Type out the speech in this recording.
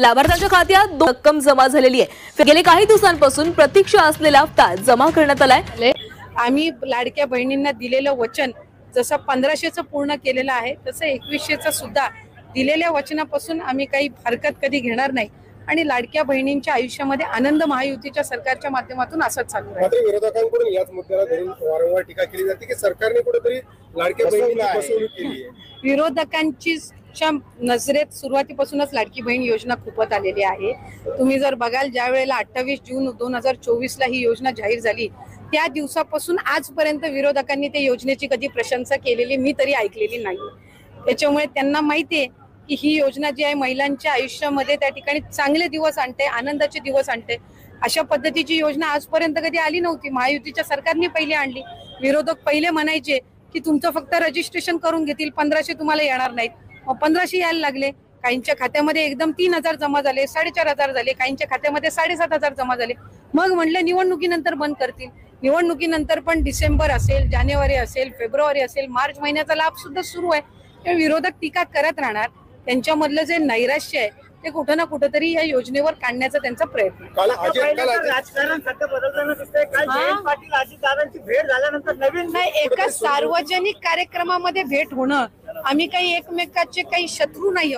लाभार्थ्यांच्या खात्यात रक्कम जमा झालेली आहे। गेले काही दिवसांपासून प्रतीक्षा असलेला हप्ता जमा करण्यात आलाय। आम्ही लाडक्या बहिणींना दिलेलं वचन जसं 1500चं पूर्ण केलेलं आहे तसं 2100चं सुद्धा दिलेल्या वचनापासून आम्ही काही हरकत कधी घेणार नाही आणि लाडक्या बहिणींच्या आयुष्यामध्ये आनंद महायुतीच्या सरकारच्या माध्यमातून असंच चालू आहे। मात्र विरोधकांकडून याच मुद्द्याला धरून वारंवार टीका केली जाते की सरकारने कुठेतरी लाडक्या बहिणींची फसवणूक केली आहे। विरोधकांची नजरेत सुरुवातीपासूनच लाडकी बहीण योजना खूपच आलेली आहे। तुम्ही जर बघाल ज्या वेळेला 28 जून 2024 ला ही योजना जाहीर झाली त्या दिवसापासून आजपर्यंत विरोधकांनी त्या योजनेची कधी प्रशंसा केलेली मी तरी ऐकलेली नाही। त्याच्यामुळे त्यांना माहिती आहे की ही योजना जी आहे महिलांच्या आयुष्यामध्ये त्या ठिकाणी चांगले दिवस आणते, आनंदाचे दिवस आणते। अशा पद्धतीची योजना आजपर्यंत कधी आली नव्हती। महायुतीच्या सरकारने पहिले आणली। विरोधक पहिले म्हणायचे की तुमचं फक्त रजिस्ट्रेशन करून घेतील, 1500 तुम्हाला येणार नाहीत। मग 1500 यायला लागले। काहींच्या खात्यामध्ये एकदम 3000 जमा झाले, 4500 झाले, काहींच्या खात्यामध्ये 7500 जमा झाले। मग म्हणलं निवडणुकीनंतर बंद करतील। निवडणुकीनंतर पण डिसेंबर असेल, जानेवारी असेल, फेब्रुवारी असेल, मार्च महिन्याचा लाभ सुद्धा सुरू आहे। विरोधक टीका करत राहणार। त्यांच्यामधलं जे नैराश्य आहे ते कुठं ना कुठेतरी या योजनेवर काढण्याचा त्यांचा प्रयत्न राजकारण सध्या बदलताना दिसतंय। काल जयंत पाटील अजितदादांची भेट झाल्यानंतर नवीन नाही, एका सार्वजनिक कार्यक्रमामध्ये भेट होणं, आम्ही काही एकमेकाचे काही शत्रू नाही।